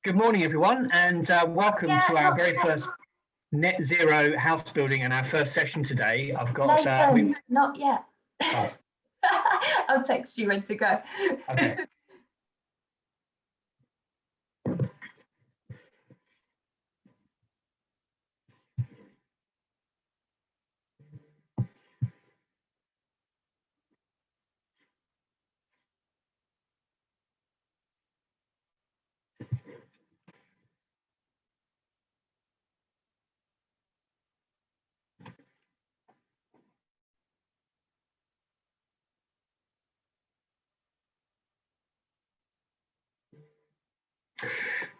Good morning, everyone, and welcome to our very first net zero house building and our first session today. I've got Nathan, not yet. Oh. I'll text you when to go. Okay.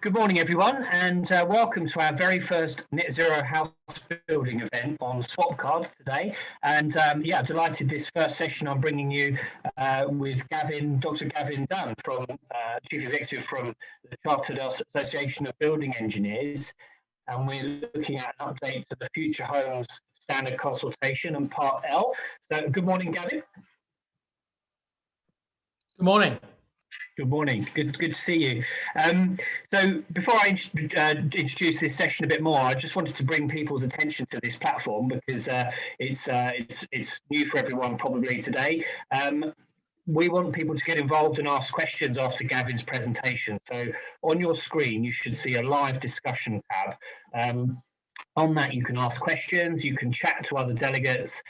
Good morning, everyone, and welcome to our very first net zero house building event on Swapcard today. And yeah, delighted this first session I'm bringing you with Dr. Gavin Dunn, from Chief Executive from the Chartered Association of Building Engineers. And we're looking at an update to the Future Homes Standard Consultation and Part L. So good morning, Gavin. Good morning. Good morning. Good to see you. So before I introduce this session a bit more, I just wanted to bring people's attention to this platform because it's new for everyone probably today. We want people to get involved and ask questions after Gavin's presentation. So on your screen, you should see a live discussion tab. On that, you can ask questions, you can chat to other delegates.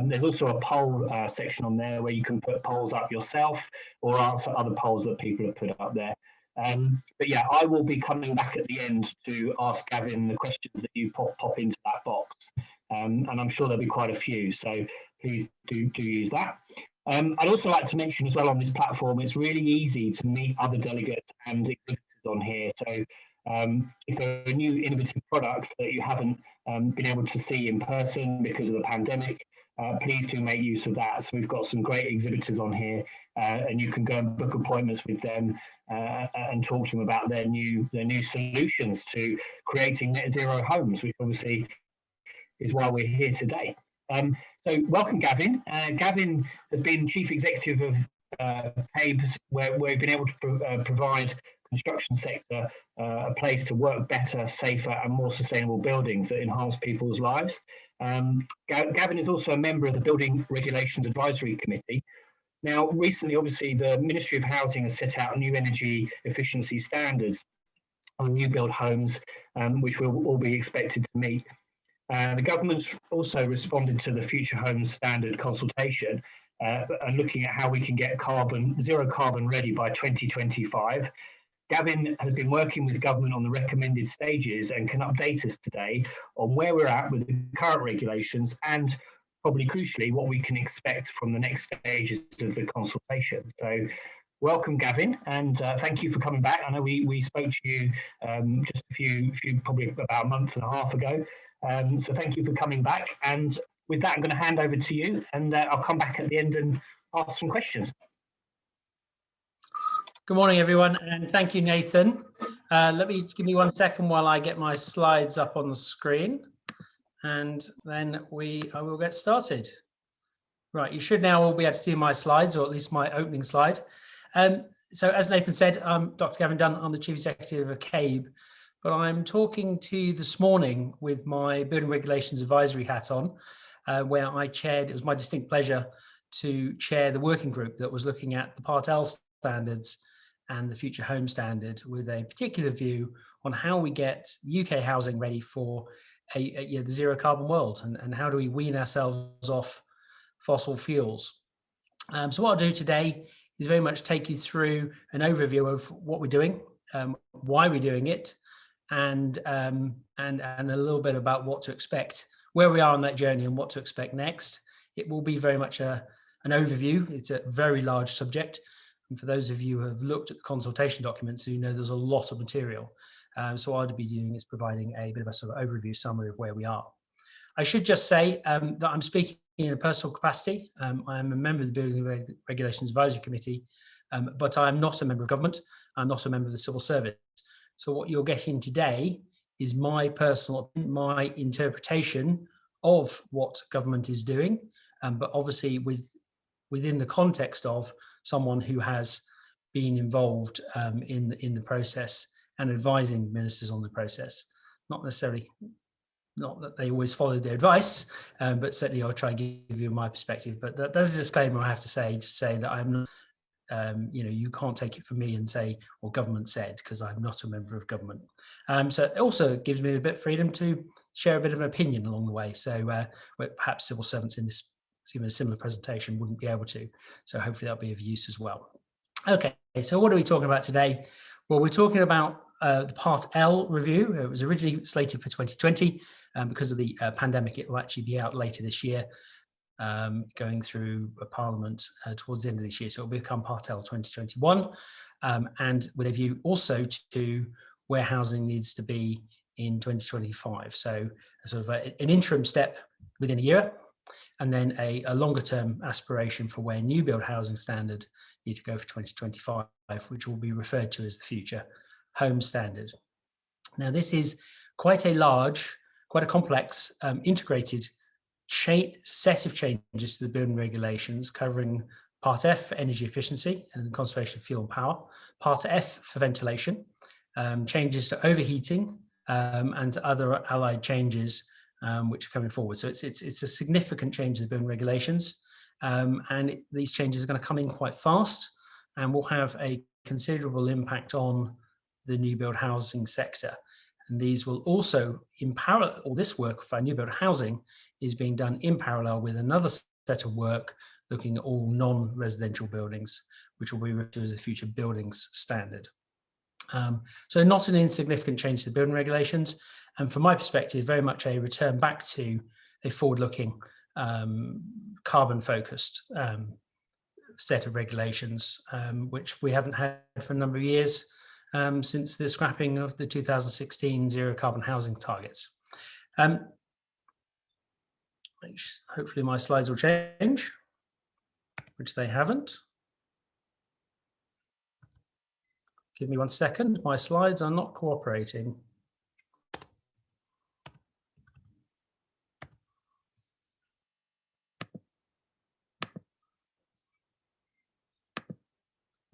There's also a poll section on there where you can put polls up yourself or answer other polls that people have put up there. But yeah, I will be coming back at the end to ask Gavin the questions that you pop into that box. And I'm sure there'll be quite a few, so please do use that. I'd also like to mention as well on this platform, it's really easy to meet other delegates and exhibitors on here. So if there are new innovative products that you haven't been able to see in person because of the pandemic, please do make use of that. So we've got some great exhibitors on here, and you can go and book appointments with them and talk to them about their new solutions to creating net zero homes, which obviously is why we're here today. So welcome, Gavin. Gavin has been Chief Executive of CABE, where we've been able to provide construction sector a place to work better, safer and more sustainable buildings that enhance people's lives. Gavin is also a member of the Building Regulations Advisory Committee. Now, recently, obviously, the Ministry of Housing has set out new energy efficiency standards on new build homes, which we'll all be expected to meet. The government's also responded to the Future Homes Standard Consultation and looking at how we can get zero carbon ready by 2025. Gavin has been working with government on the recommended stages and can update us today on where we're at with the current regulations and, probably crucially, what we can expect from the next stages of the consultation. So welcome, Gavin, and thank you for coming back. I know we spoke to you just probably about a month and a half ago. So thank you for coming back. And with that, I'm going to hand over to you, and I'll come back at the end and ask some questions. Good morning, everyone, and thank you, Nathan. Give me 1 second while I get my slides up on the screen, and then I will get started. Right, you should now all be able to see my slides, or at least my opening slide. So as Nathan said, I'm Dr. Gavin Dunn. I'm the Chief Executive of CABE, but I'm talking to you this morning with my Building Regulations Advisory hat on, where it was my distinct pleasure to chair the working group that was looking at the Part L standards and the Future Home Standard, with a particular view on how we get UK housing ready for the zero carbon world, and how do we wean ourselves off fossil fuels. So what I'll do today is very much take you through an overview of what we're doing, why we're doing it, and a little bit about what to expect, where we are on that journey and what to expect next. It will be very much an overview. It's a very large subject. And for those of you who have looked at the consultation documents, you know there's a lot of material. So what I'd be doing is providing a bit of a sort of overview summary of where we are. I should just say that I'm speaking in a personal capacity. I am a member of the Building Regulations Advisory Committee, but I am not a member of government. I'm not a member of the civil service. So what you're getting today is my interpretation of what government is doing, but obviously within the context of someone who has been involved in the process and advising ministers on the process. Not necessarily, not that they always follow their advice, but certainly I'll try and give you my perspective. But that's a disclaimer I have to say, just say that I'm not, you can't take it from me and say, well, government said, because I'm not a member of government. So it also gives me a bit of freedom to share a bit of an opinion along the way. So where perhaps civil servants in this, given a similar presentation, wouldn't be able to. So hopefully that'll be of use as well. Okay, so what are we talking about today? Well, we're talking about the Part L review. It was originally slated for 2020. Because of the pandemic, it will actually be out later this year, going through Parliament towards the end of this year. So it will become Part L 2021, and with a view also to where housing needs to be in 2025. So sort of an interim step within a year, and then a longer term aspiration for where new build housing standard need to go for 2025, which will be referred to as the future home standard. Now, this is quite a large, quite a complex, integrated set of changes to the building regulations, covering Part F for energy efficiency and conservation of fuel and power, Part F for ventilation, changes to overheating, and other allied changes which are coming forward. So it's a significant change to the building regulations, and these changes are going to come in quite fast and will have a considerable impact on the new build housing sector. And these will also, in parallel, all this work for new build housing is being done in parallel with another set of work looking at all non-residential buildings, which will be referred to as the future buildings standard. So not an insignificant change to the building regulations, and from my perspective, very much a return back to a forward-looking, carbon-focused set of regulations, which we haven't had for a number of years, since the scrapping of the 2016 zero carbon housing targets. Hopefully my slides will change, which they haven't. Give me 1 second, my slides are not cooperating.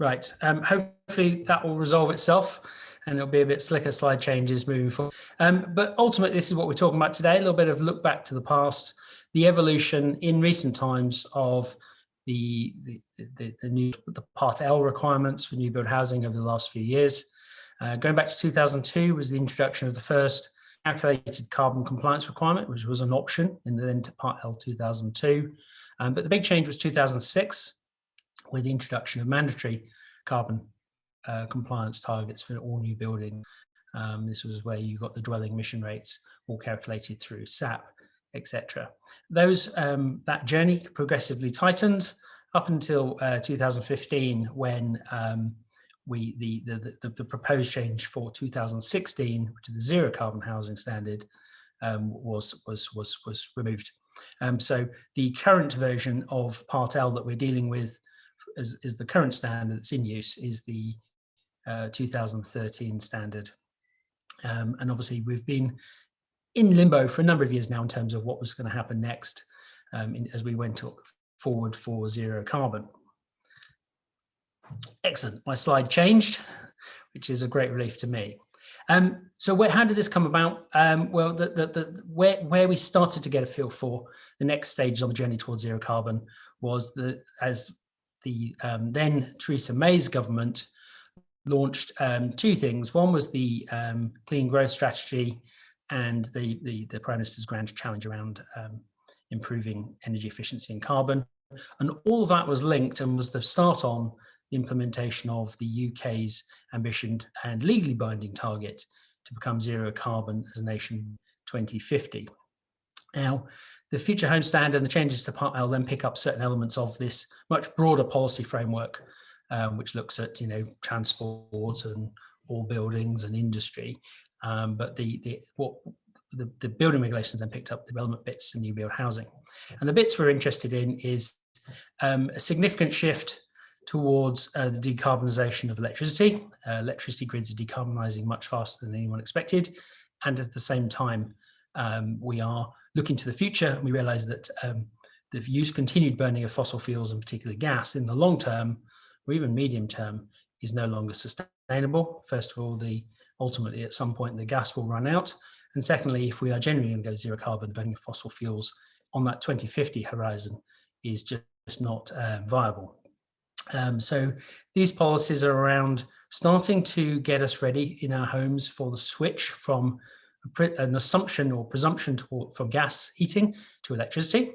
Right, hopefully that will resolve itself and it'll be a bit slicker slide changes moving forward. But ultimately, this is what we're talking about today, a little bit of look back to the past, the evolution in recent times of the Part L requirements for new build housing over the last few years. Going back to 2002 was the introduction of the first calculated carbon compliance requirement, which was an option in the then Part L 2002. But the big change was 2006. With the introduction of mandatory carbon compliance targets for all new buildings. This was where you got the dwelling emission rates all calculated through SAP, etc. That journey progressively tightened up until 2015, when the proposed change for 2016 to the zero carbon housing standard was removed. So the current version of Part L that we're dealing with is the current standard that's in use is the 2013 standard. And obviously we've been in limbo for a number of years now in terms of what was going to happen next as we went forward for zero carbon. Excellent, my slide changed, which is a great relief to me. So how did this come about? Well, where we started to get a feel for the next stage on the journey towards zero carbon was as the then Theresa May's government launched two things. One was the Clean Growth Strategy and the Prime Minister's grand challenge around improving energy efficiency and carbon. And all of that was linked and was the start on the implementation of the UK's ambition and legally binding target to become zero carbon as a nation 2050. Now, the Future Home Standard and the changes to Part L then pick up certain elements of this much broader policy framework, which looks at transport and all buildings and industry. But the building regulations then picked up the relevant bits in new build housing. And the bits we're interested in is a significant shift towards the decarbonisation of electricity. Electricity grids are decarbonising much faster than anyone expected. And at the same time, we are looking to the future, and we realise that the continued burning of fossil fuels, and particularly gas, in the long term, or even medium term, is no longer sustainable. First of all, ultimately at some point the gas will run out. And secondly, if we are genuinely going to go zero carbon, burning fossil fuels on that 2050 horizon is just not viable. So these policies are around starting to get us ready in our homes for the switch from an assumption or presumption from gas heating to electricity,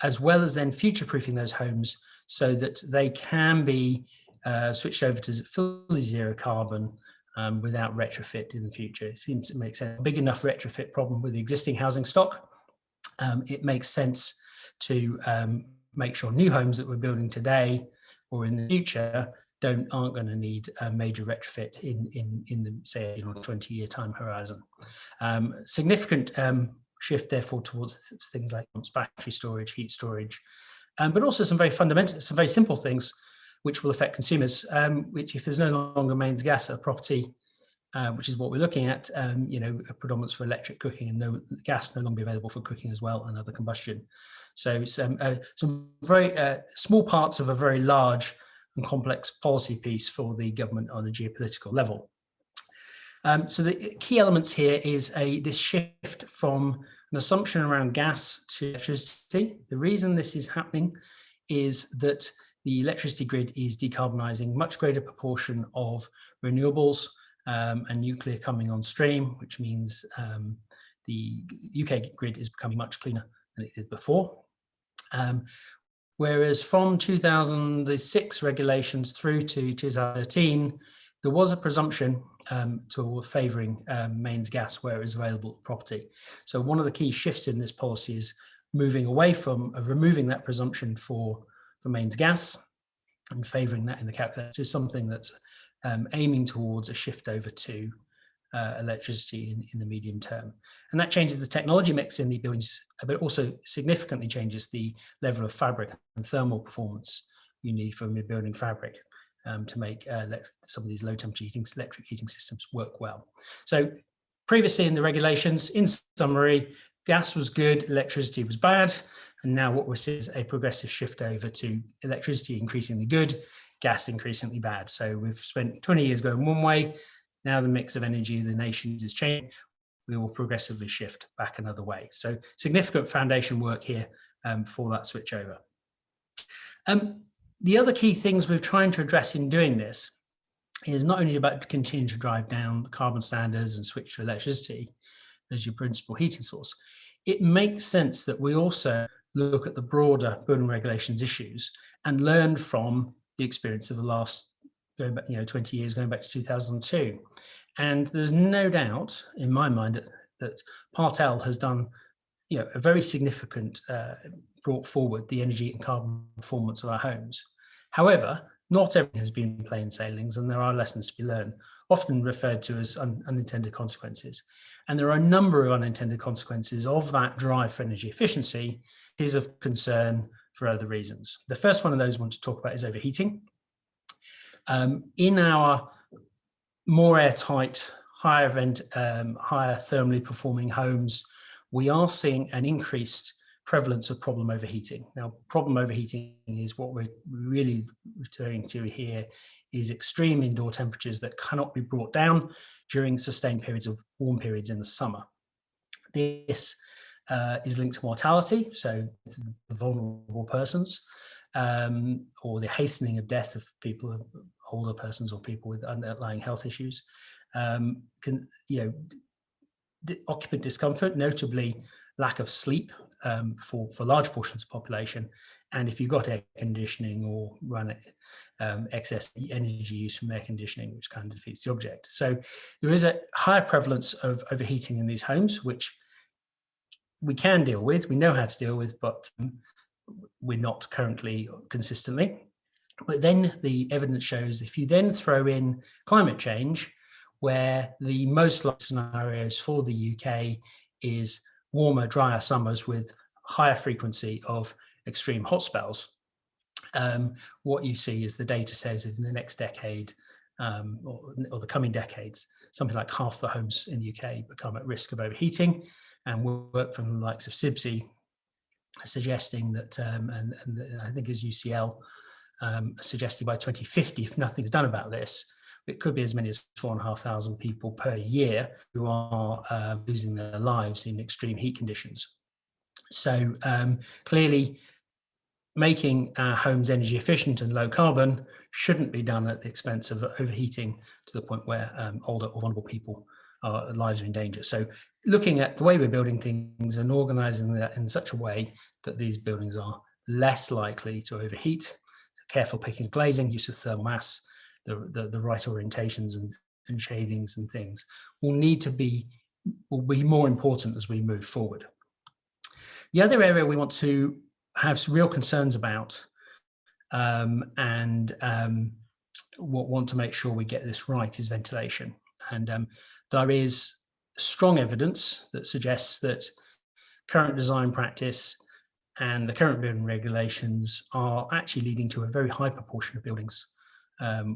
as well as then future-proofing those homes so that they can be switched over to fully zero carbon without retrofit in the future. It seems to make sense. A big enough retrofit problem with the existing housing stock. It makes sense to make sure new homes that we're building today or in the future aren't going to need a major retrofit in the, say, 20-year time horizon. Significant shift, therefore, towards things like battery storage, heat storage, but also some very fundamental, some very simple things which will affect consumers, which if there's no longer mains gas at a property, which is what we're looking at, a predominance for electric cooking and gas no longer available for cooking as well and other combustion. So some very small parts of a very large and complex policy piece for the government on a geopolitical level. So the key elements here is this shift from an assumption around gas to electricity. The reason this is happening is that the electricity grid is decarbonising much greater proportion of renewables and nuclear coming on stream, which means the UK grid is becoming much cleaner than it did before. Whereas from 2006 regulations through to 2013, there was a presumption to favouring mains gas where it was available property. So one of the key shifts in this policy is moving away from removing that presumption for mains gas and favouring that in the calculation to something that's aiming towards a shift over to electricity in the medium term. And that changes the technology mix in the buildings, but also significantly changes the level of fabric and thermal performance you need from your building fabric to make some of these low temperature electric heating systems work well. So previously in the regulations, in summary, gas was good, electricity was bad. And now what we're seeing is a progressive shift over to electricity increasingly good, gas increasingly bad. So we've spent 20 years going one way. Now the mix of energy in the nations is changing. We will progressively shift back another way. So significant foundation work here for that switch over. The other key things we're trying to address in doing this is not only about continuing to drive down carbon standards and switch to electricity as your principal heating source. It makes sense that we also look at the broader building regulations issues and learn from the experience of the last, going back, 20 years, going back to 2002. And there's no doubt in my mind that Part L has done, a very significant, brought forward the energy and carbon performance of our homes. However, not everything has been plain sailings, and there are lessons to be learned, often referred to as unintended consequences. And there are a number of unintended consequences of that drive for energy efficiency is of concern for other reasons. The first one of those I want to talk about is overheating. In our more airtight, higher thermally performing homes, we are seeing an increased prevalence of problem overheating. Now, problem overheating is what we're really referring to here is extreme indoor temperatures that cannot be brought down during sustained periods of warm periods in the summer. This is linked to mortality, so the vulnerable persons, or the hastening of death of people, older persons or people with underlying health issues. Occupant discomfort, notably lack of sleep for large portions of the population. And if you've got air conditioning or run excess energy use from air conditioning, which kind of defeats the object. So there is a higher prevalence of overheating in these homes, which we can deal with, we know how to deal with, but we're not currently consistently. But then the evidence shows if you then throw in climate change, where the most likely scenarios for the UK is warmer, drier summers with higher frequency of extreme hot spells, what you see is the data says in the next decade or the coming decades, something like half the homes in the UK become at risk of overheating. And work from the likes of SIBSI suggesting that, and I think as UCL suggesting by 2050, if nothing's done about this, it could be as many as 4,500 people per year who are losing their lives in extreme heat conditions. So clearly, making our homes energy efficient and low carbon shouldn't be done at the expense of overheating to the point where older or vulnerable people lives are in danger. So looking at the way we're building things and organizing that in such a way that these buildings are less likely to overheat, so careful picking of glazing, use of thermal mass, the right orientations and shadings and things will be more important as we move forward. The other area we want to have some real concerns about and want to make sure we get this right is ventilation. And there is strong evidence that suggests that current design practice and the current building regulations are actually leading to a very high proportion of buildings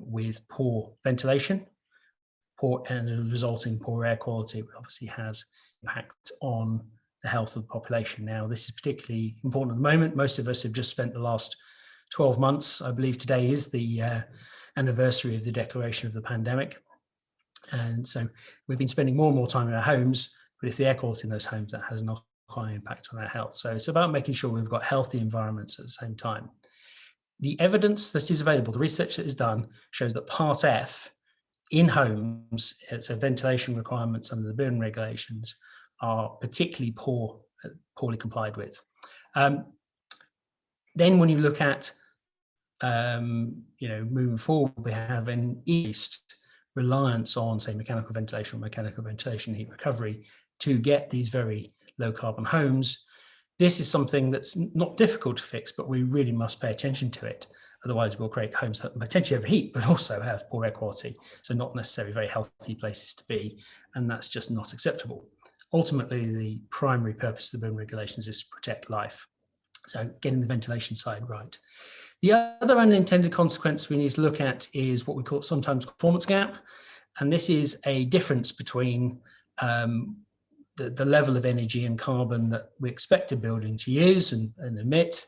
with poor ventilation, and the resulting poor air quality obviously has impact on the health of the population. Now, this is particularly important at the moment. Most of us have just spent the last 12 months, I believe today is the anniversary of the declaration of the pandemic. And so we've been spending more and more time in our homes, but if the air quality in those homes, that has not quite an impact on our health. So it's about making sure we've got healthy environments at the same time. The evidence that is available, the research that is done, shows that Part F in homes, so ventilation requirements under the building regulations, are particularly poorly complied with. Then when you look at moving forward, we have an increased reliance on, say, mechanical ventilation heat recovery to get these very low carbon homes. This is something that's not difficult to fix, but we really must pay attention to it. Otherwise, we'll create homes that potentially overheat, but also have poor air quality. So not necessarily very healthy places to be. And that's just not acceptable. Ultimately, the primary purpose of the building regulations is to protect life. So getting the ventilation side right. The other unintended consequence we need to look at is what we call sometimes performance gap. And this is a difference between the level of energy and carbon that we expect a building to use and emit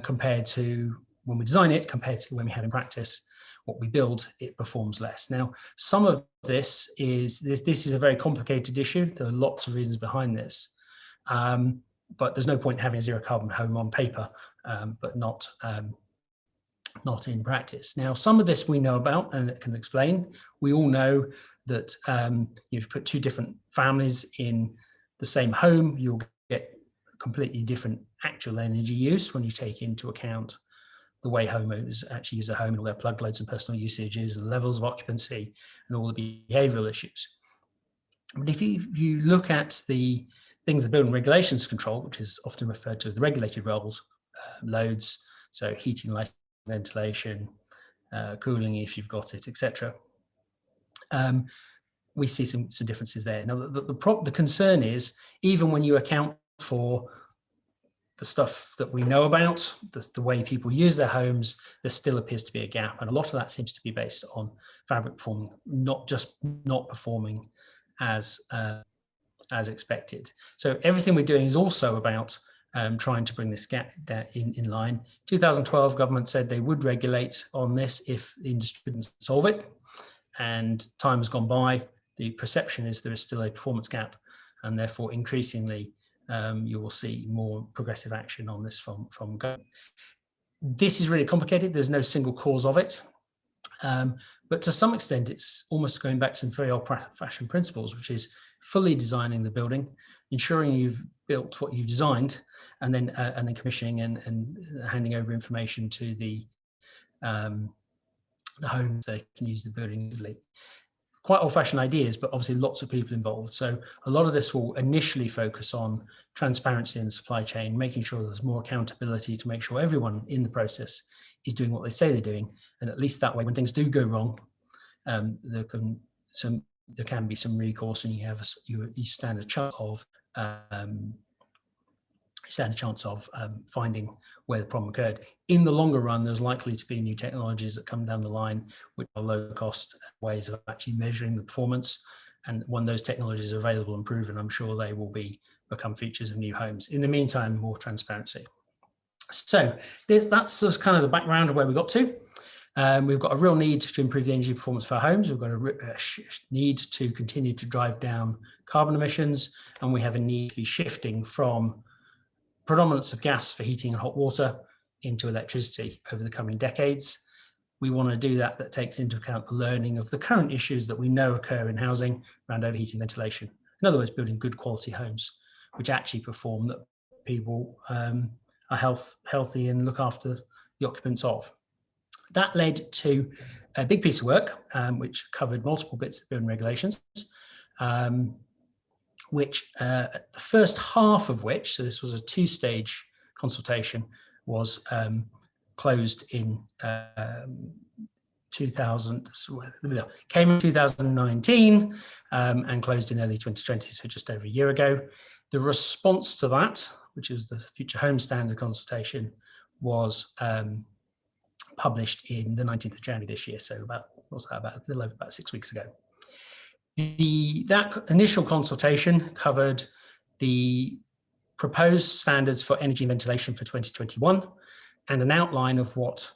compared to when we design it, compared to when we have in practice what we build, it performs less. Now, some of this is a very complicated issue. There are lots of reasons behind this, but there's no point in having a zero carbon home on paper, but not in practice. Now, some of this we know about and it can explain. We all know that you've put two different families in the same home, you'll get completely different actual energy use when you take into account the way homeowners actually use their home and all their plug loads and personal usages, the levels of occupancy and all the behavioural issues. But if you look at the things the building regulations control, which is often referred to as the regulated roles, loads, so heating, lighting, ventilation, cooling if you've got it, etc. We see some differences there. Now, the concern is, even when you account for the stuff that we know about, the way people use their homes, there still appears to be a gap. And a lot of that seems to be based on fabric performing, not performing as expected. So everything we're doing is also about trying to bring this gap in line. 2012, government said they would regulate on this if the industry couldn't solve it. And time has gone by. The perception is there is still a performance gap, and therefore increasingly you will see more progressive action on this from government. This is really complicated. There's no single cause of it. But to some extent, it's almost going back to some very old-fashioned principles, which is fully designing the building, ensuring you've built what you've designed, and then commissioning and handing over information to the homes so they can use the building easily. Quite old-fashioned ideas, but obviously lots of people involved. So a lot of this will initially focus on transparency in the supply chain, making sure there's more accountability to make sure everyone in the process is doing what they say they're doing. And at least that way, when things do go wrong, there can be some recourse, and you stand a chance of finding where the problem occurred. In the longer run, there's likely to be new technologies that come down the line, which are low cost ways of actually measuring the performance. And when those technologies are available and proven, I'm sure they will become features of new homes. In the meantime, more transparency. So that's just kind of the background of where we got to. We've got a real need to improve the energy performance for our homes. We've got a need to continue to drive down carbon emissions, and we have a need to be shifting from predominance of gas for heating and hot water into electricity over the coming decades. We want to do that takes into account the learning of the current issues that we know occur in housing around overheating, ventilation. In other words, building good quality homes, which actually perform, that people are healthy and look after the occupants of. That led to a big piece of work, which covered multiple bits of building regulations, which the first half of which, so this was a two-stage consultation, was closed in came in 2019 and closed in early 2020, so just over a year ago. The response to that, which is the Future Home Standard consultation, was published in the 19th of January this year, so about a little over about 6 weeks ago. That initial consultation covered the proposed standards for energy and ventilation for 2021 and an outline of what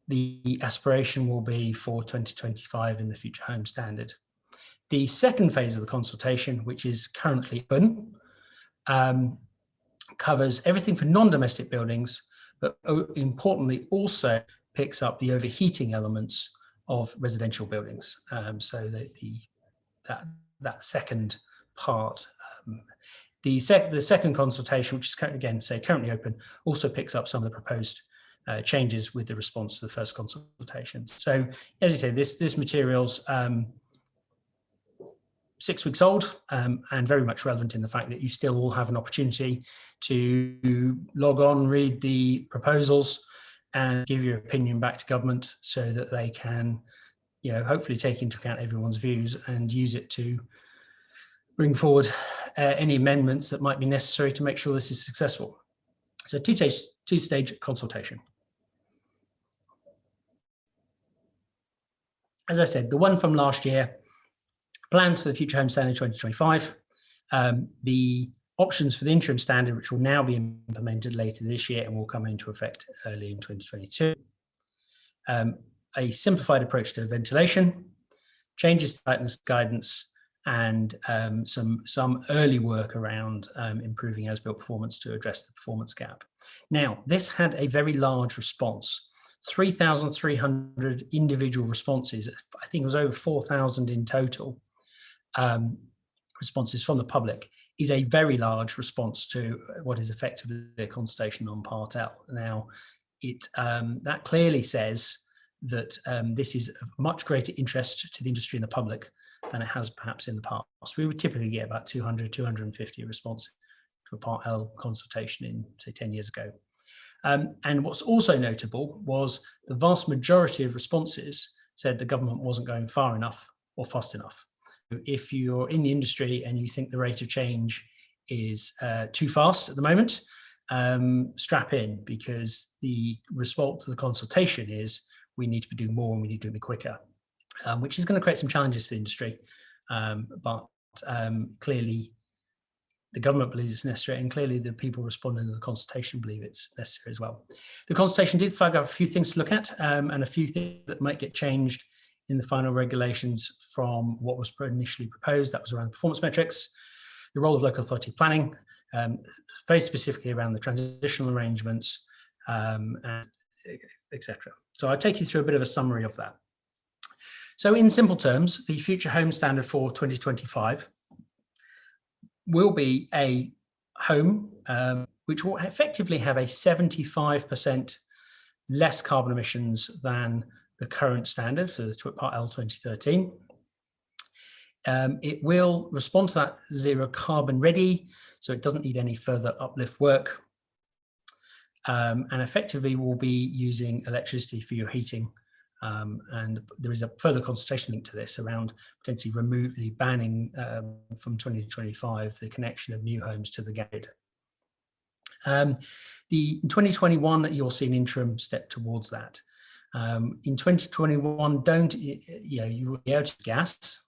the aspiration will be for 2025 in the Future Home Standard. The second phase of the consultation, which is currently open, covers everything for non-domestic buildings, but importantly also picks up the overheating elements of residential buildings. So that second part, the second consultation, which is currently open, also picks up some of the proposed changes with the response to the first consultation. So, as you say, this material's 6 weeks old and very much relevant in the fact that you still all have an opportunity to log on, read the proposals, and give your opinion back to government so that they can, hopefully take into account everyone's views and use it to bring forward any amendments that might be necessary to make sure this is successful. So two-stage consultation. As I said, the one from last year, plans for the Future Home Standard 2025, the options for the interim standard, which will now be implemented later this year and will come into effect early in 2022. A simplified approach to ventilation, changes to tightness guidance, and some early work around improving as-built performance to address the performance gap. Now, this had a very large response, 3,300 individual responses. I think it was over 4,000 in total responses from the public. Is a very large response to what is effectively a consultation on Part L. Now, that clearly says that this is of much greater interest to the industry and the public than it has perhaps in the past. We would typically get about 200, 250 responses to a Part L consultation in, say, 10 years ago. And what's also notable was the vast majority of responses said the government wasn't going far enough or fast enough. If you're in the industry and you think the rate of change is too fast at the moment, strap in, because the response to the consultation is we need to be doing more and we need to do it quicker, which is going to create some challenges for the industry. But clearly the government believes it's necessary, and clearly the people responding to the consultation believe it's necessary as well. The consultation did flag up a few things to look at, and a few things that might get changed in the final regulations from what was initially proposed. That was around performance metrics, the role of local authority planning, very specifically around the transitional arrangements, etc. So I'll take you through a bit of a summary of that. So in simple terms, the Future Home Standard for 2025 will be a home which will effectively have a 75% less carbon emissions than the current standard for the Part L 2013. It will respond to that zero carbon ready, so it doesn't need any further uplift work, and effectively will be using electricity for your heating. And there is a further consultation link to this around potentially banning from 2025 the connection of new homes to the grid. In 2021, you'll see an interim step towards that. In 2021, you will be out of gas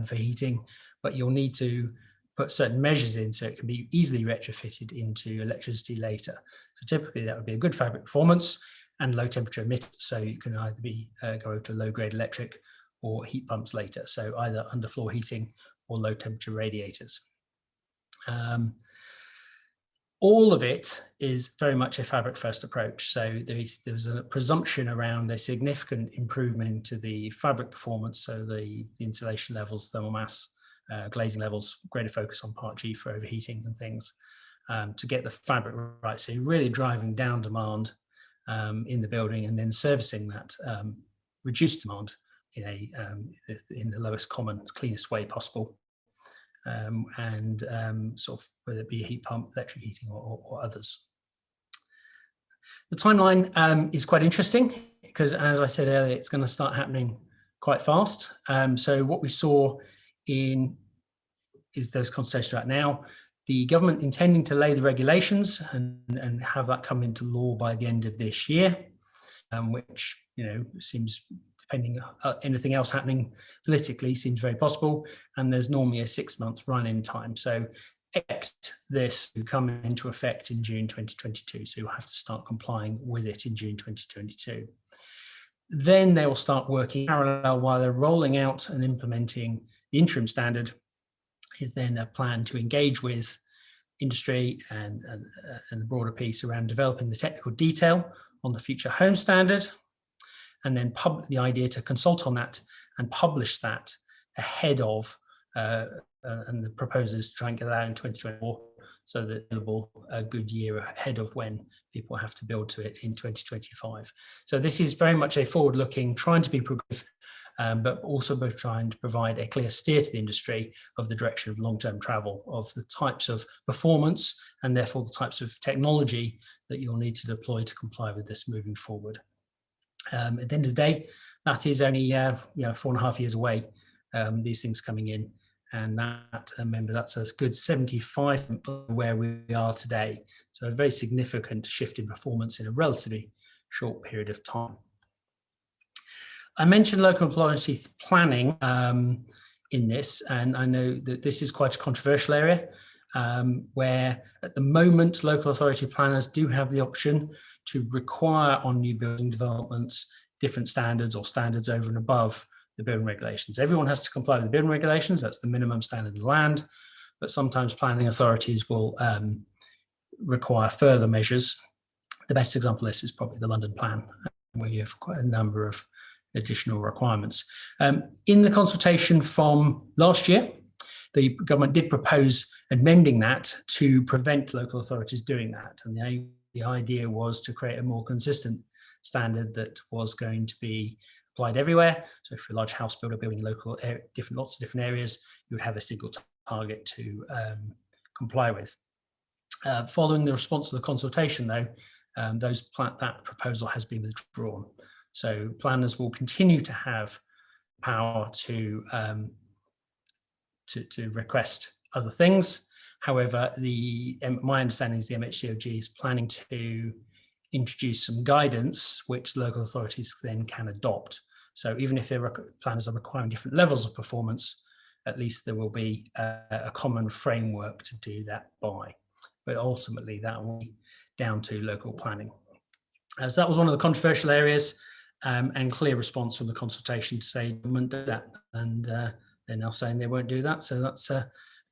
for heating, but you'll need to put certain measures in so it can be easily retrofitted into electricity later. So typically that would be a good fabric performance and low temperature emitter. So you can either go over to low grade electric or heat pumps later. So either underfloor heating or low temperature radiators. All of it is very much a fabric first approach. So there's a presumption around a significant improvement to the fabric performance. So the insulation levels, thermal mass, glazing levels, greater focus on part G for overheating and things to get the fabric right. So you're really driving down demand in the building and then servicing that reduced demand in the lowest common, cleanest way possible. Sort of whether it be a heat pump, electric heating, or others. The timeline is quite interesting because, as I said earlier, it's going to start happening quite fast. So what we saw is those consultations right now. The government intending to lay the regulations and have that come into law by the end of this year, which seems, depending on anything else happening politically, seems very possible. And there's normally a 6-month run-in time. So expect this to come into effect in June 2022. So you'll have to start complying with it in June 2022. Then they will start working parallel while they're rolling out and implementing the interim standard. Is then a plan to engage with industry and the broader piece around developing the technical detail on the future home standard, and then the idea to consult on that and publish that ahead of, and the proposers try and get that out in 2024, so that it'll be a good year ahead of when people have to build to it in 2025. So this is very much a forward-looking, trying to be progressive, but also both trying to provide a clear steer to the industry of the direction of long-term travel, of the types of performance and therefore the types of technology that you'll need to deploy to comply with this moving forward. At the end of the day, that is only 4.5 years away, these things coming in, and that, remember, that's a good 75 where we are today. So a very significant shift in performance in a relatively short period of time. I mentioned local authority planning in this, and I know that this is quite a controversial area where at the moment local authority planners do have the option to require on new building developments different standards or standards over and above the building regulations. Everyone has to comply with the building regulations, that's the minimum standard of land, but sometimes planning authorities will require further measures. The best example of this is probably the London plan, where you have quite a number of additional requirements. In the consultation from last year, the government did propose amending that to prevent local authorities doing that. And the idea was to create a more consistent standard that was going to be applied everywhere. So if you're a large house builder building local lots of different areas, you would have a single target to comply with. Following the response to the consultation, though, that proposal has been withdrawn. So planners will continue to have power to request other things. However, my understanding is the MHCOG is planning to introduce some guidance which local authorities then can adopt. So even if their planners are requiring different levels of performance, at least there will be a common framework to do that by. But ultimately, that will be down to local planning. So that was one of the controversial areas. And clear response from the consultation to say government do that, and they're now saying they won't do that. So that's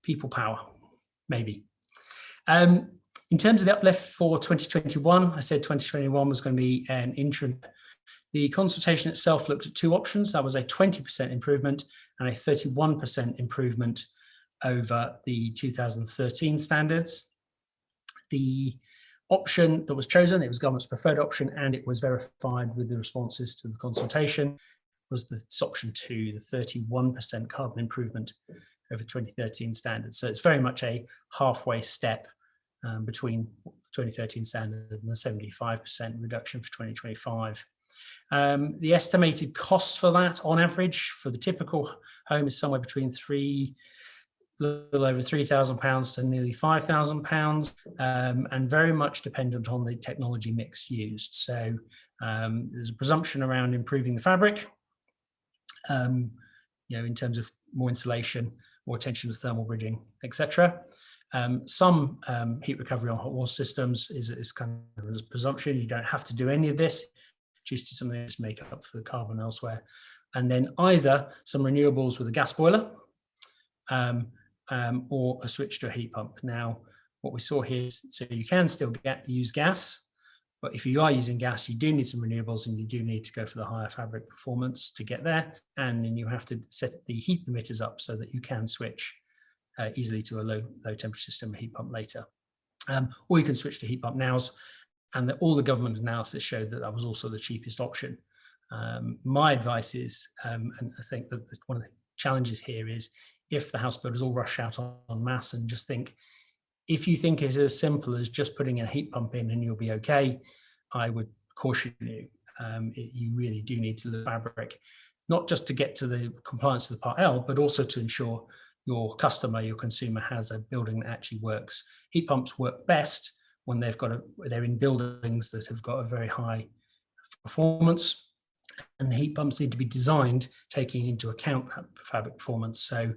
people power, maybe. In terms of the uplift for 2021, I said 2021 was going to be an interim. The consultation itself looked at 2 options. That was a 20% improvement and a 31% improvement over the 2013 standards. The option that was chosen, it was government's preferred option, and it was verified with the responses to the consultation, was this option 2, the 31% carbon improvement over 2013 standards. So it's very much a halfway step between the 2013 standard and the 75% reduction for 2025. The estimated cost for that, on average, for the typical home is somewhere between little over £3,000 to nearly £5,000, and very much dependent on the technology mix used. So there's a presumption around improving the fabric, in terms of more insulation, more attention to thermal bridging, etc. Some heat recovery on hot water systems is kind of a presumption. You don't have to do any of this. Just do something to make up for the carbon elsewhere. And then either some renewables with a gas boiler or a switch to a heat pump. Now, what we saw here is, so you can still use gas, but if you are using gas, you do need some renewables and you do need to go for the higher fabric performance to get there. And then you have to set the heat emitters up so that you can switch easily to a low temperature system, a heat pump later. Or you can switch to heat pump nows. And all the government analysis showed that that was also the cheapest option. My advice is, and I think that one of the challenges here is, if the house builders all rush out en masse and just think, if you think it's as simple as just putting a heat pump in and you'll be okay, I would caution you. You really do need to look at fabric, not just to get to the compliance of the Part L, but also to ensure your customer, your consumer, has a building that actually works. Heat pumps work best when they're in buildings that have got a very high performance, and the heat pumps need to be designed taking into account that fabric performance. So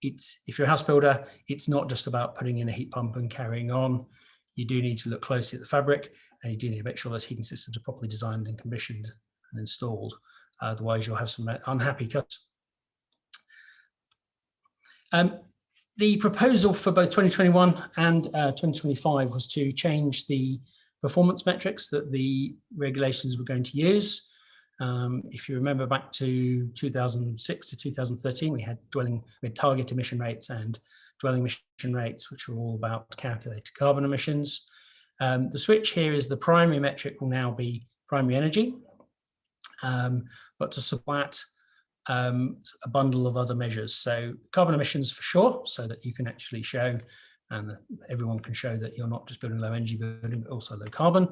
if you're a house builder, it's not just about putting in a heat pump and carrying on. You do need to look closely at the fabric, and you do need to make sure those heating systems are properly designed and commissioned and installed. Otherwise, you'll have some unhappy customers. The proposal for both 2021 and 2025 was to change the performance metrics that the regulations were going to use. If you remember back to 2006 to 2013, we had target emission rates and dwelling emission rates, which were all about calculated carbon emissions. The switch here is the primary metric will now be primary energy, but to supplant a bundle of other measures. So carbon emissions for sure, so that you can actually show, and everyone can show that you're not just building low energy building, but also low carbon.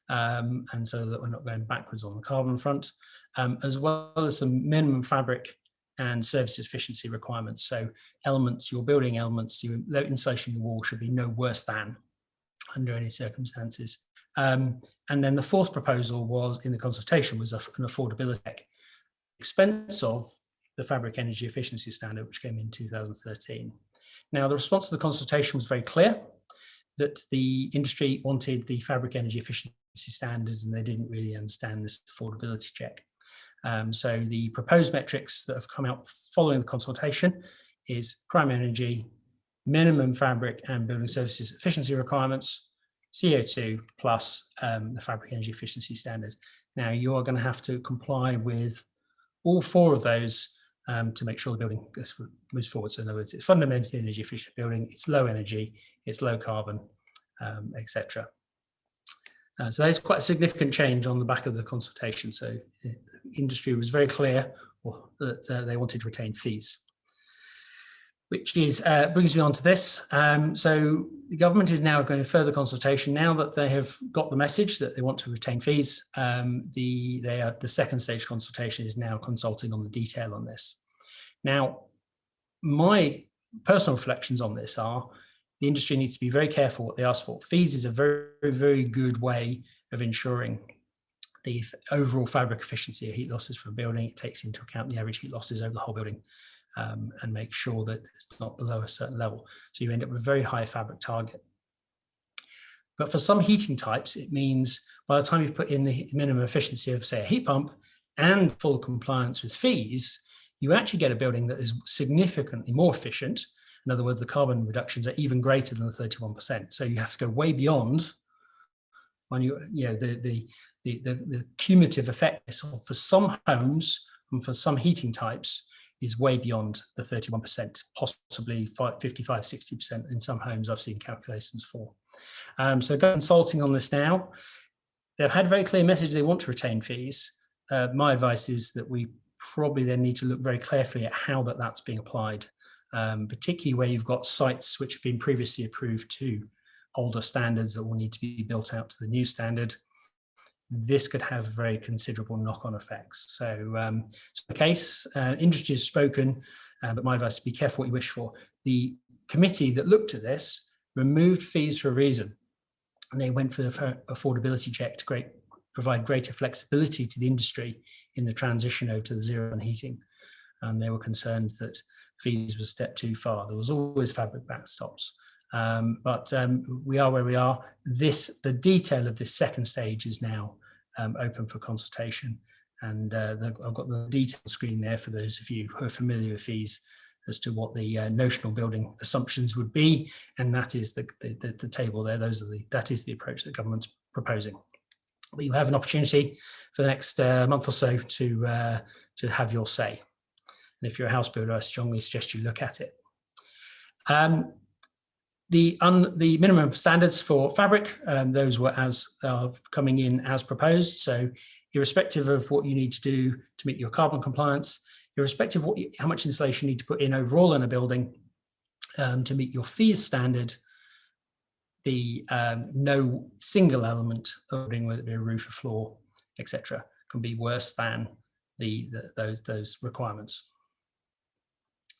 And so that we're not going backwards on the carbon front, as well as some minimum fabric and service efficiency requirements. So elements, your building elements, your insulation in the wall should be no worse than under any circumstances. And then the fourth proposal was, in the consultation, was an affordability check, expense of the fabric energy efficiency standard, which came in 2013. Now, the response to the consultation was very clear, that the industry wanted the fabric energy efficiency standard and they didn't really understand this affordability check. So the proposed metrics that have come out following the consultation is primary energy, minimum fabric and building services efficiency requirements, CO2 plus the fabric energy efficiency standard. Now, you are going to have to comply with all four of those to make sure the building moves forward. So in other words, it's fundamentally energy efficient building, it's low energy, it's low carbon, etc. So that's quite a significant change on the back of the consultation. So the industry was very clear that they wanted to retain fees, which is brings me on to this. So the government is now going further consultation. Now that they have got the message that they want to retain fees, the second stage consultation is now consulting on the detail on this. Now, my personal reflections on this are, the industry needs to be very careful what they ask for. Fees is a very, very good way of ensuring the overall fabric efficiency of heat losses for a building. It takes into account the average heat losses over the whole building and make sure that it's not below a certain level. So you end up with a very high fabric target. But for some heating types, it means by the time you put in the minimum efficiency of, say, a heat pump and full compliance with fees, you actually get a building that is significantly more efficient. In other words, the carbon reductions are even greater than the 31%. So you have to go way beyond when the cumulative effect for some homes and for some heating types is way beyond the 31%, possibly 55, 60% in some homes I've seen calculations for. So consulting on this now. They've had a very clear message they want to retain fees. My advice is that we probably then need to look very carefully at how that's being applied, particularly where you've got sites which have been previously approved to older standards that will need to be built out to the new standard. This could have very considerable knock-on effects. So the case, industry has spoken, but my advice is be careful what you wish for. The committee that looked at this removed fees for a reason, and they went for the affordability check to provide greater flexibility to the industry in the transition over to the zero on heating. and they were concerned that fees were a step too far. There was always fabric backstops. But we are where we are. The detail of this second stage is now open for consultation, and I've got the detail screen there for those of you who are familiar with fees as to what the notional building assumptions would be, and that is the table there. That is the approach that government's proposing. But you have an opportunity for the next month or so to have your say. And if you're a house builder, I strongly suggest you look at it. The minimum standards for fabric, those were coming in as proposed. So irrespective of what you need to do to meet your carbon compliance, irrespective of how much insulation you need to put in overall in a building to meet your fees standard, the no single element of building, whether it be a roof, a floor, etc., can be worse than those requirements.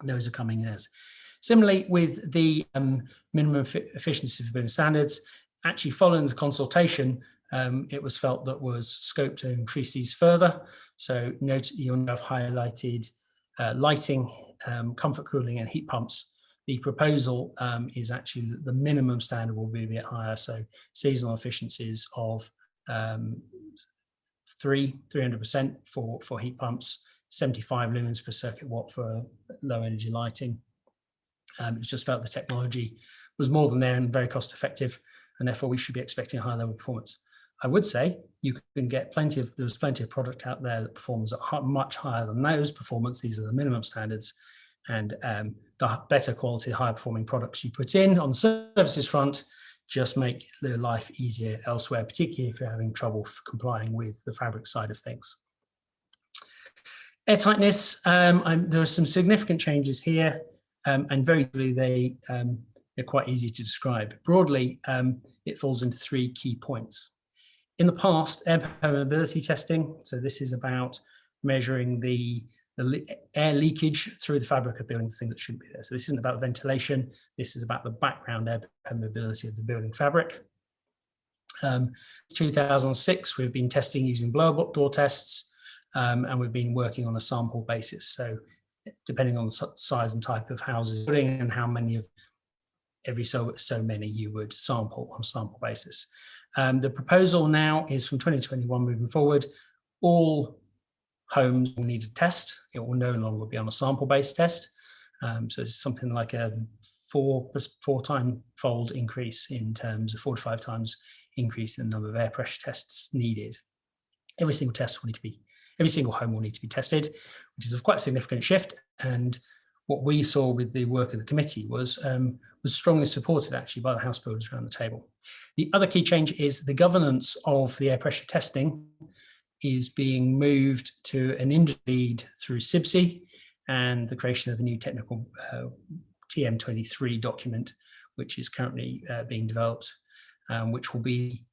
Those are coming as. Similarly, with the minimum efficiency for building standards, actually following the consultation, it was felt that was scope to increase these further. So note you'll now have highlighted lighting, comfort cooling and heat pumps. The proposal is actually that the minimum standard will be a bit higher. So seasonal efficiencies of 300% for heat pumps, 75 lumens per circuit watt for low energy lighting. It was just felt the technology was more than there and very cost effective, and therefore we should be expecting a high level of performance. I would say you can get there's plenty of product out there that performs at much higher than those performance. These are the minimum standards, and the better quality, higher performing products you put in on the services front just make their life easier elsewhere, particularly if you're having trouble complying with the fabric side of things. Airtightness, there are some significant changes here, and very briefly they're quite easy to describe. Broadly, it falls into three key points. In the past, air permeability testing, so this is about measuring the air leakage through the fabric of buildings, things that shouldn't be there. So this isn't about ventilation, this is about the background air permeability of the building fabric. 2006, we've been testing using blow-up door tests, and we've been working on a sample basis. So depending on the size and type of houses and how many of every so many you would sample on a sample basis. The proposal now is from 2021 moving forward, all homes will need a test. It will no longer be on a sample-based test. So it's something like a 4-time-fold increase in terms of 4 to 5 times increase in the number of air pressure tests needed. Every single home will need to be tested, which is a quite significant shift. And what we saw with the work of the committee was strongly supported actually by the house builders around the table. The other key change is the governance of the air pressure testing is being moved to an industry lead through CIBSE and the creation of a new technical TM23 document, which is currently being developed, which will be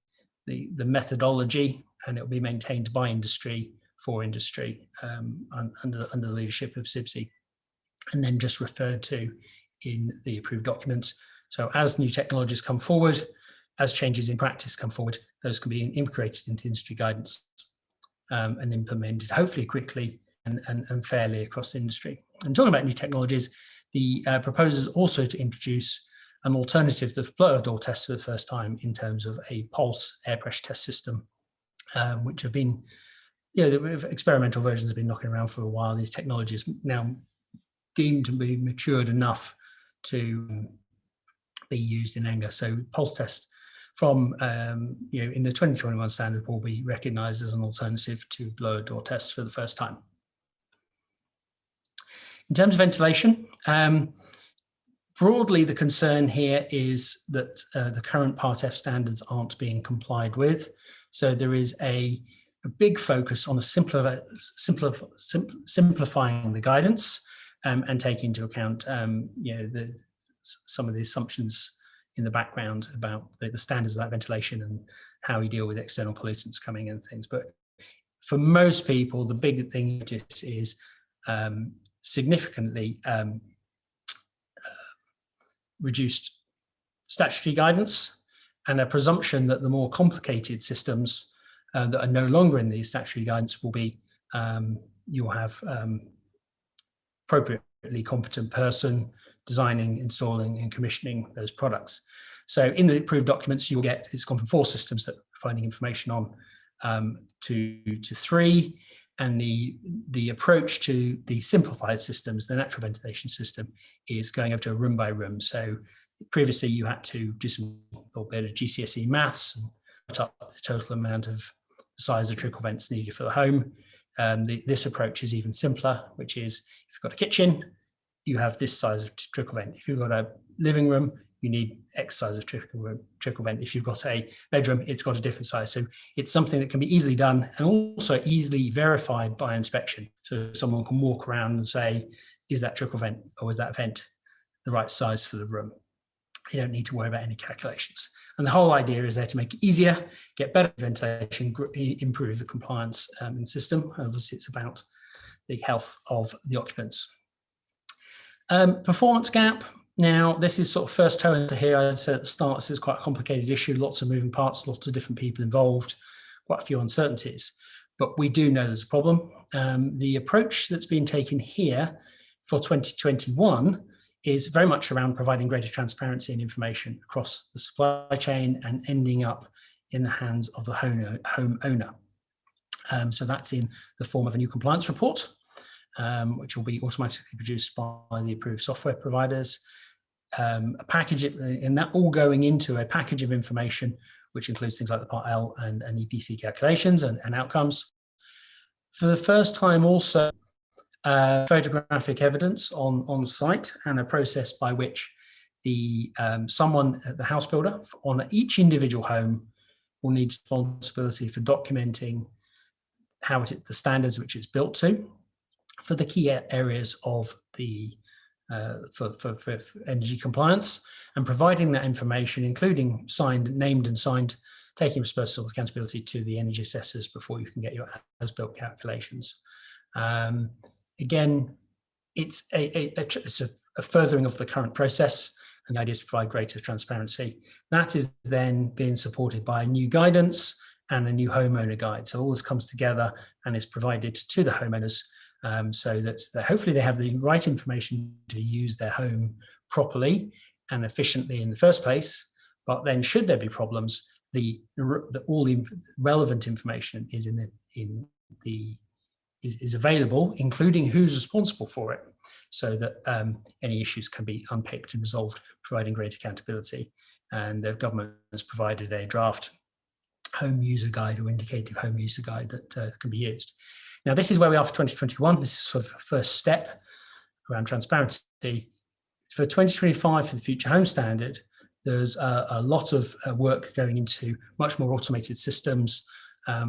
the methodology, and it will be maintained by industry for industry under the leadership of CIBSE, and then just referred to in the approved documents. So as new technologies come forward, as changes in practice come forward, those can be integrated into industry guidance and implemented hopefully quickly and fairly across the industry. And talking about new technologies, the proposal is also to introduce an alternative to the blow door test for the first time in terms of a pulse air pressure test system, which have been, the experimental versions have been knocking around for a while. These technologies now deemed to be matured enough to be used in anger. So pulse test from in the 2021 standard will be recognised as an alternative to blower door tests for the first time. In terms of ventilation, broadly the concern here is that the current Part F standards aren't being complied with. So there is a big focus on simplifying the guidance and taking into account some of the assumptions in the background about the standards of that ventilation and how you deal with external pollutants coming in and things. But for most people, the big thing is significantly reduced statutory guidance and a presumption that the more complicated systems that are no longer in the statutory guidance will be, you'll have appropriately competent person designing, installing and commissioning those products. So in the approved documents, you'll get, it's gone from 4 systems that we're finding information on to 3. And the approach to the simplified systems, the natural ventilation system, is going over to a room by room. So previously you had to do some little bit of GCSE maths and put up the total amount of size of trickle vents needed for the home. This approach is even simpler, which is if you've got a kitchen, you have this size of trickle vent. If you've got a living room, you need X size of trickle vent. If you've got a bedroom, it's got a different size. So it's something that can be easily done and also easily verified by inspection. So someone can walk around and say, is that trickle vent or is that vent the right size for the room? You don't need to worry about any calculations. And the whole idea is there to make it easier, get better ventilation, improve the compliance in the system. Obviously, it's about the health of the occupants. Performance gap. Now, this is sort of first toe into here. I said at the start, this is quite a complicated issue, lots of moving parts, lots of different people involved, quite a few uncertainties. But we do know there's a problem. The approach that's been taken here for 2021 is very much around providing greater transparency and information across the supply chain and ending up in the hands of the homeowner. So that's in the form of a new compliance report, which will be automatically produced by the approved software providers. A package, and that all going into a package of information, which includes things like the Part L and EPC calculations and outcomes. For the first time also, photographic evidence on site and a process by which the someone at the house builder on each individual home will need responsibility for documenting how the standards which it's built to for the key areas of the for energy compliance, and providing that information, including named and signed, taking responsible accountability to the energy assessors before you can get your as-built calculations. Again, it's a furthering of the current process, and the idea is to provide greater transparency. That is then being supported by new guidance and a new homeowner guide. So all this comes together and is provided to the homeowners so that hopefully they have the right information to use their home properly and efficiently in the first place. But then should there be problems, all the relevant information is is available, including who's responsible for it, so that any issues can be unpicked and resolved, providing greater accountability. And the government has provided a draft home user guide or indicative home user guide that can be used. Now, this is where we are for 2021. This is sort of a first step around transparency. For 2025, for the Future Home Standard, there's a lot of work going into much more automated systems,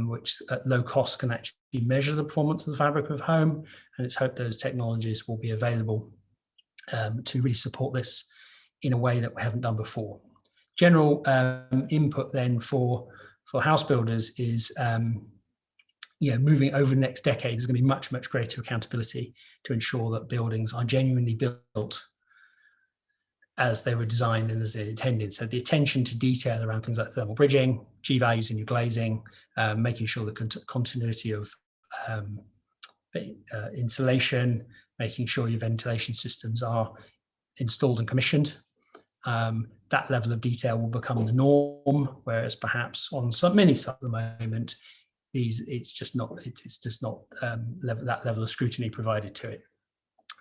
which at low cost can actually measure the performance of the fabric of home. And it's hoped those technologies will be available to really support this in a way that we haven't done before. General input then for house builders is moving over the next decade, there's going to be much, much greater accountability to ensure that buildings are genuinely built as they were designed and as they intended. So the attention to detail around things like thermal bridging, G values in your glazing, making sure the continuity of insulation, making sure your ventilation systems are installed and commissioned. That level of detail will become the norm, whereas perhaps on many sites at the moment, it's just not that level of scrutiny provided to it.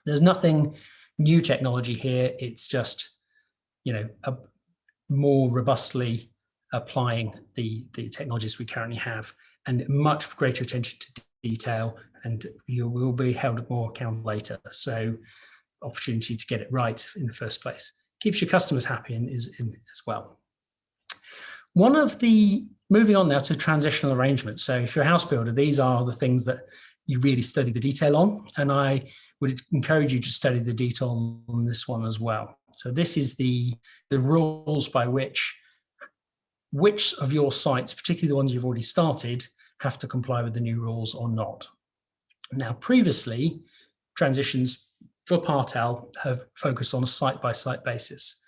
There's nothing new technology here. It's just, more robustly applying the technologies we currently have, and much greater attention to detail, and you will be held more accountable later. So opportunity to get it right in the first place. Keeps your customers happy and is in as well. Moving on now to transitional arrangements. So if you're a house builder, these are the things that you really study the detail on, and I would encourage you to study the detail on this one as well. So this is the rules by which of your sites, particularly the ones you've already started, have to comply with the new rules or not. Now, previously, transitions for Part L have focused on a site-by-site basis.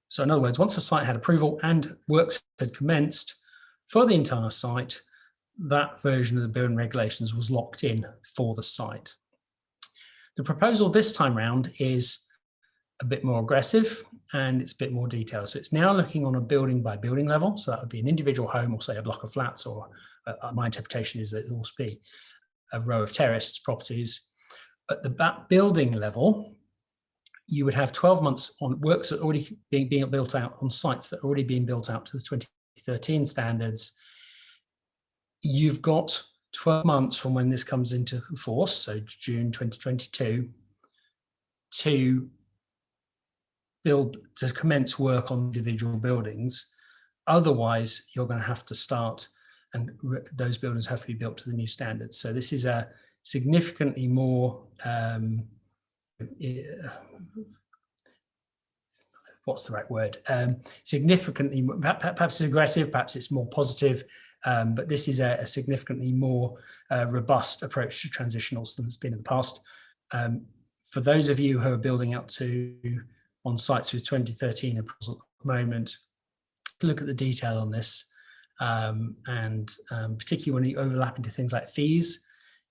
So in other words, once a site had approval and works had commenced for the entire site, that version of the building regulations was locked in for the site. The proposal this time round is a bit more aggressive and it's a bit more detailed. So it's now looking on a building by building level. So that would be an individual home or say a block of flats, or my interpretation is that it will be a row of terraced properties. At the back building level, you would have 12 months on works that are already being built out on sites that are already being built out to the 2013 standards. You've got 12 months from when this comes into force, so June 2022, to commence work on individual buildings. Otherwise, you're going to have to start, and those buildings have to be built to the new standards. So this is a significantly more what's the right word? Significantly, perhaps it's aggressive, perhaps it's more positive, but this is a significantly more robust approach to transitionals than it's been in the past. For those of you who are building out on sites with 2013 approvals at the moment, look at the detail on this, and particularly when you overlap into things like fees.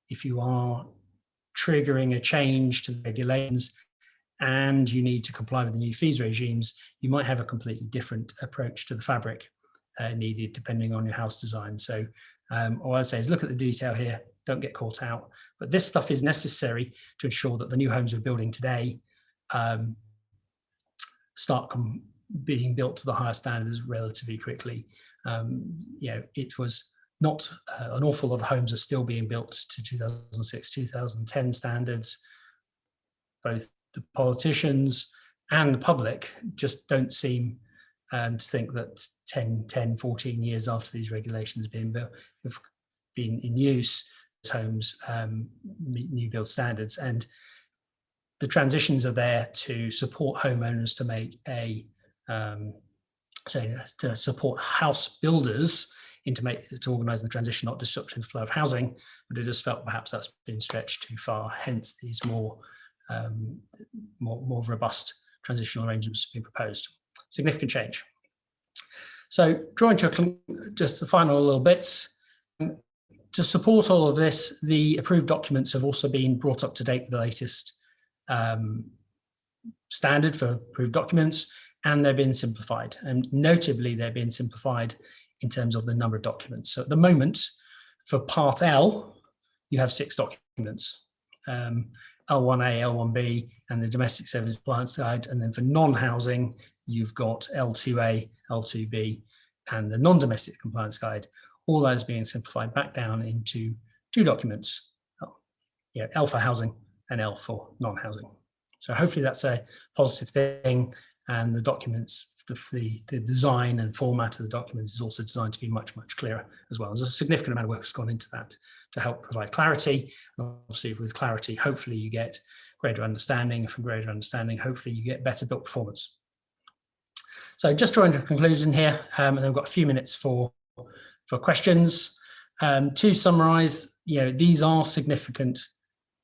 If you are triggering a change to the regulations and you need to comply with the new fees regimes, you might have a completely different approach to the fabric needed depending on your house design. So all I'd say is look at the detail here, don't get caught out. But this stuff is necessary to ensure that the new homes we're building today start being built to the higher standards relatively quickly. It was not an awful lot of homes are still being built to 2006, 2010 standards. Both the politicians and the public just don't seem to think that 10, 14 years after these regulations have been in use, homes meet new build standards. And the transitions are there to support homeowners to make to support house builders to organise the transition, not disrupting the flow of housing. But it just felt perhaps that's been stretched too far. Hence, these more robust transitional arrangements have been proposed. Significant change. So, drawing to just the final little bits. To support all of this, the approved documents have also been brought up to date with the latest standard for approved documents, and they're being simplified. And notably, they're being simplified in terms of the number of documents. So at the moment, for Part L, you have 6 documents, L1A, L1B, and the Domestic Service Compliance Guide. And then for non-housing, you've got L2A, L2B, and the Non-Domestic Compliance Guide. All those being simplified back down into 2 documents, L for housing and L for non-housing. So hopefully that's a positive thing, and the documents, the design and format of the documents is also designed to be much, much clearer as well. There's a significant amount of work that's gone into that to help provide clarity. And obviously with clarity, hopefully you get greater understanding, and from greater understanding, hopefully you get better built performance. So just drawing to a conclusion here, and I've got a few minutes for questions. To summarize, these are significant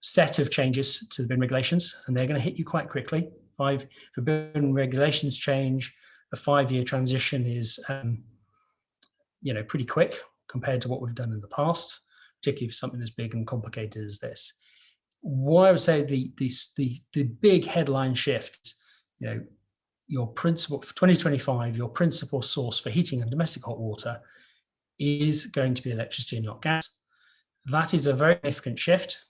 set of changes to the BIM regulations, and they're going to hit you quite quickly. If the BIM regulations change, a 5-year transition is pretty quick compared to what we've done in the past, particularly for something as big and complicated as this. What I would say the big headline shift, your principal for 2025, your principal source for heating and domestic hot water is going to be electricity and not gas. That is a very significant shift,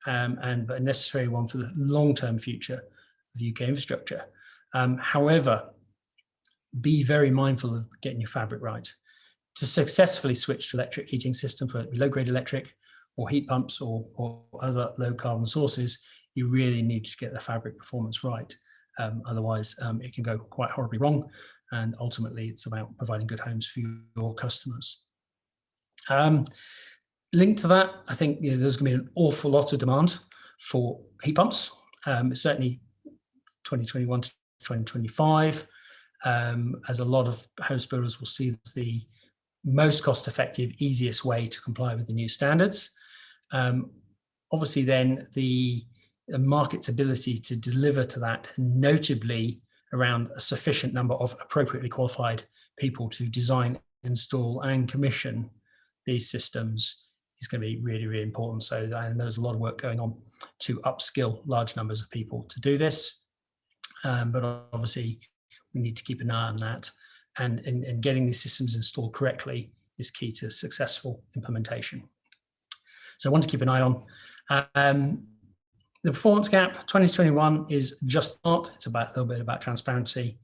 but a necessary one for the long-term future of UK infrastructure. However, be very mindful of getting your fabric right. To successfully switch to electric heating systems, whether it be low-grade electric or heat pumps or other low-carbon sources, you really need to get the fabric performance right. Otherwise, it can go quite horribly wrong. And ultimately, it's about providing good homes for your customers. Linked to that, I think there's going to be an awful lot of demand for heat pumps. Certainly 2021 to 2025, as a lot of house builders will see as the most cost-effective, easiest way to comply with the new standards. Obviously, then the market's ability to deliver to that, notably around a sufficient number of appropriately qualified people to design, install, and commission these systems, is going to be really, really important. So and there's a lot of work going on to upskill large numbers of people to do this. But obviously, we need to keep an eye on that. And getting these systems installed correctly is key to successful implementation. So I want to keep an eye on. The performance gap 2021 is just not. It's about a little bit about transparency.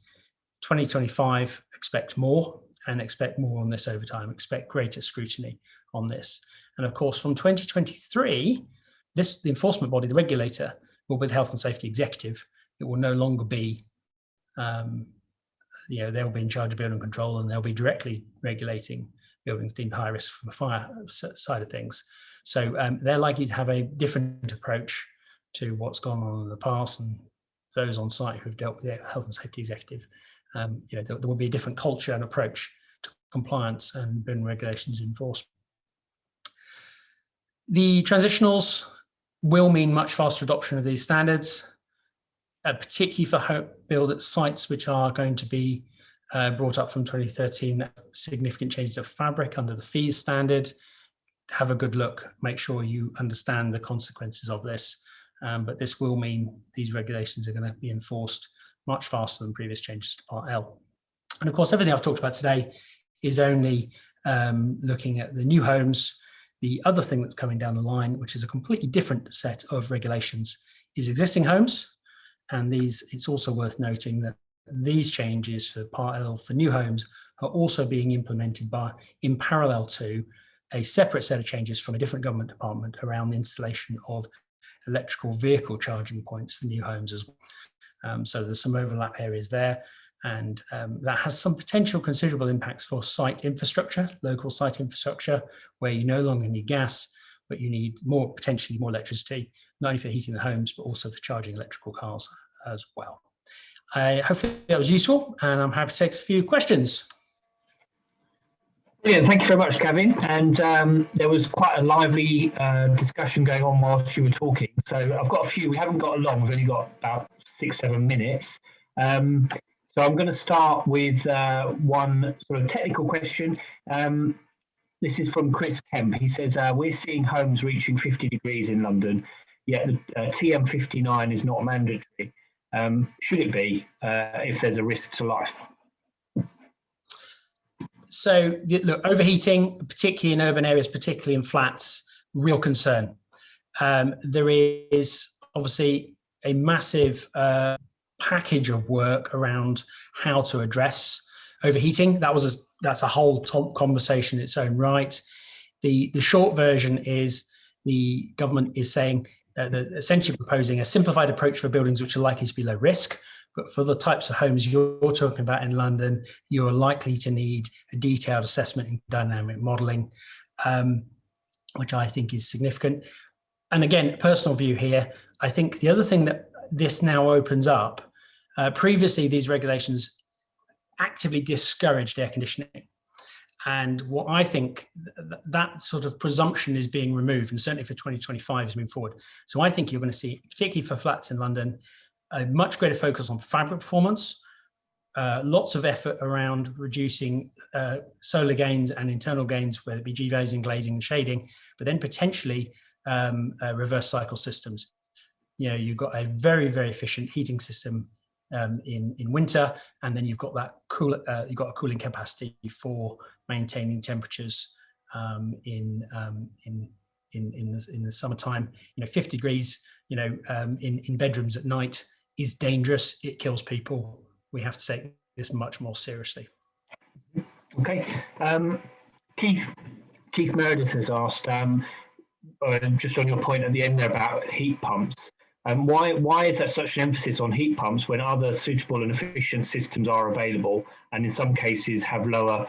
2025, expect more, and expect more on this over time. Expect greater scrutiny on this. And of course, from 2023, the enforcement body, the regulator, will be the health and safety executive. It will no longer be, they'll be in charge of building control, and they'll be directly regulating buildings deemed high risk from a fire side of things. So they're likely to have a different approach to what's gone on in the past, and those on site who've dealt with the health and safety executive, there will be a different culture and approach to compliance and building regulations enforcement. The transitionals will mean much faster adoption of these standards, particularly for build sites which are going to be brought up from 2013, significant changes of fabric under the FEES standard. Have a good look, make sure you understand the consequences of this. But this will mean these regulations are going to be enforced much faster than previous changes to Part L. And of course, everything I've talked about today is only looking at the new homes. The other thing that's coming down the line, which is a completely different set of regulations, is existing homes. And it's also worth noting that these changes for Part L for new homes are also being implemented in parallel to a separate set of changes from a different government department around the installation of electrical vehicle charging points for new homes as well. So there's some overlap areas there, and that has some potential considerable impacts for site infrastructure, local site infrastructure, where you no longer need gas, but you need potentially more electricity, not only for heating the homes, but also for charging electrical cars as well. Hopefully that was useful, and I'm happy to take a few questions. Brilliant, thank you very much, Gavin. And there was quite a lively discussion going on whilst you were talking. So I've got a few. We haven't got long. We've only got about 6-7 minutes. So I'm going to start with one sort of technical question. This is from Chris Kemp. He says, we're seeing homes reaching 50 degrees in London, yet the TM59 is not mandatory. Should it be if there's a risk to life? So look, overheating, particularly in urban areas, particularly in flats, real concern. There is obviously a massive package of work around how to address overheating. That's a whole conversation in its own right. The short version is the government is saying essentially proposing a simplified approach for buildings which are likely to be low risk. But for the types of homes you're talking about in London, you're likely to need a detailed assessment and dynamic modelling, which I think is significant. And again, personal view here, I think the other thing that this now opens up, previously these regulations actively discouraged air conditioning. And what I think that sort of presumption is being removed, and certainly for 2025 is moving forward. So I think you're going to see, particularly for flats in London, a much greater focus on fabric performance, lots of effort around reducing solar gains and internal gains, whether it be G-vasing, glazing and shading, but then potentially reverse cycle systems. You've got a very, very efficient heating system in winter, and then you've got that you've got a cooling capacity for maintaining temperatures in the summertime. 50 degrees, in bedrooms at night is dangerous. It kills people. We have to take this much more seriously. Okay. Keith Meredith has asked, just on your point at the end there about heat pumps, why is there such an emphasis on heat pumps when other suitable and efficient systems are available, and in some cases have lower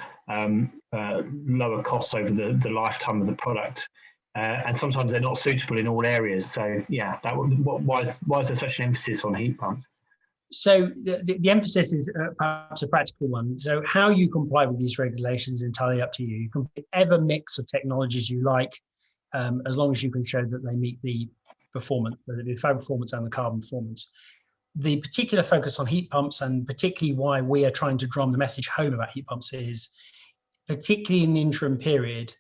costs over the lifetime of the product? And sometimes they're not suitable in all areas. So yeah, why is there such an emphasis on heat pumps? So the emphasis is perhaps a practical one. So how you comply with these regulations is entirely up to you. You can pick whatever mix of technologies you like, as long as you can show that they meet the performance, whether it be the fabric performance and the carbon performance. The particular focus on heat pumps, and particularly why we are trying to drum the message home about heat pumps, is particularly in the interim period,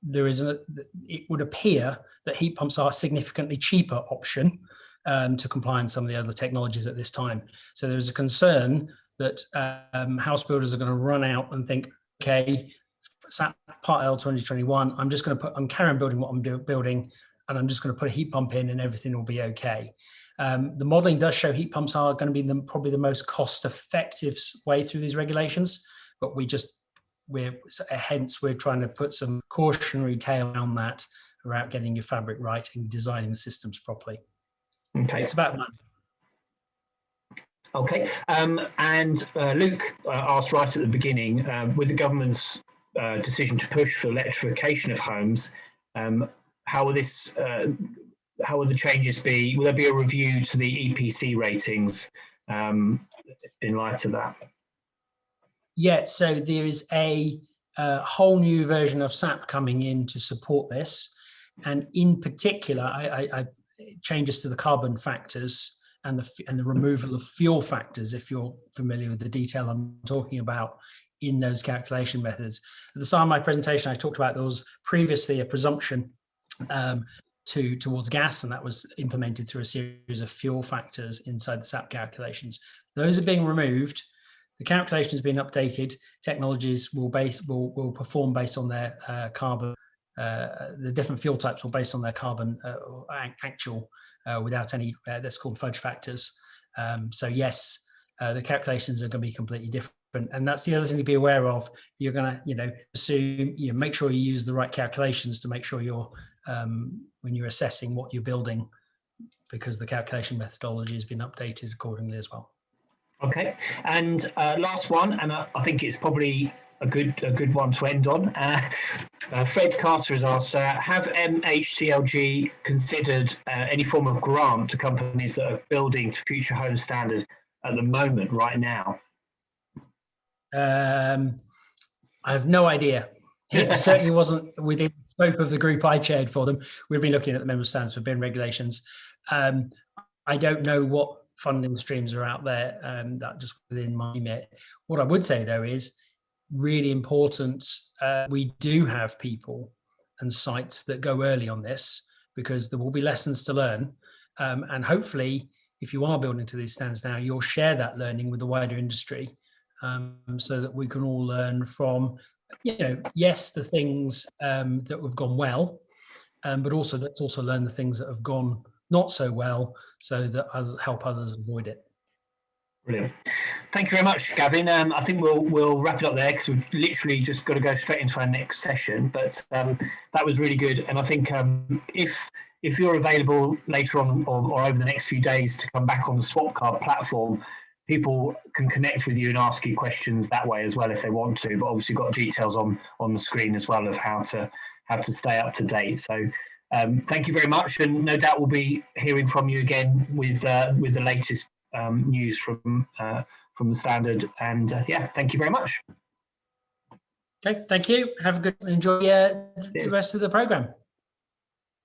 it would appear that heat pumps are a significantly cheaper option to comply in some of the other technologies at this time. So there's a concern that house builders are going to run out and think, okay, SAP Part L 2021, I'm carrying building what I'm building, and I'm just going to put a heat pump in and everything will be okay. The modeling does show heat pumps are going to be probably the most cost-effective way through these regulations, but hence we're trying to put some cautionary tale on that around getting your fabric right and designing the systems properly. Okay. It's about money. Okay, and Luke asked right at the beginning, with the government's decision to push for electrification of homes, how will the changes be? Will there be a review to the EPC ratings in light of that? Yeah, so there is a whole new version of SAP coming in to support this, and in particular, I changes to the carbon factors and the removal of fuel factors, if you're familiar with the detail I'm talking about in those calculation methods. At the start of my presentation, I talked about there was previously a presumption towards gas, and that was implemented through a series of fuel factors inside the SAP calculations. Those are being removed. The calculation has been updated. Technologies will perform based on their carbon. The different fuel types will based on their carbon actual without any, that's called fudge factors. So yes, the calculations are going to be completely different. And that's the other thing to be aware of. You're going to, assume, make sure you use the right calculations to make sure you're, when you're assessing what you're building, because the calculation methodology has been updated accordingly as well. Okay, and last one, and I think it's probably a good one to end on. Fred Carter has asked, have MHCLG considered any form of grant to companies that are building to future home standard at the moment, right now? I have no idea. It certainly wasn't within the scope of the group I chaired for them. We've been looking at the member standards for BIM regulations. I don't know what funding streams are out there that just within my remit. What I would say though is really important. We do have people and sites that go early on this, because there will be lessons to learn. And hopefully, if you are building to these standards now, you'll share that learning with the wider industry, so that we can all learn from, yes, the things that have gone well, but also let's also learn the things that have gone not so well, so that help others avoid it. Brilliant. Thank you very much, Gavin. I think we'll wrap it up there, because we've literally just got to go straight into our next session. But that was really good, and I think if you're available later on or over the next few days to come back on the Swapcard platform, people can connect with you and ask you questions that way as well if they want to. But obviously, you've got details on the screen as well of how to stay up to date. So thank you very much, and no doubt we'll be hearing from you again with the latest news from the standard. And yeah, thank you very much. Okay, thank you. Have a good, enjoy the rest of the program.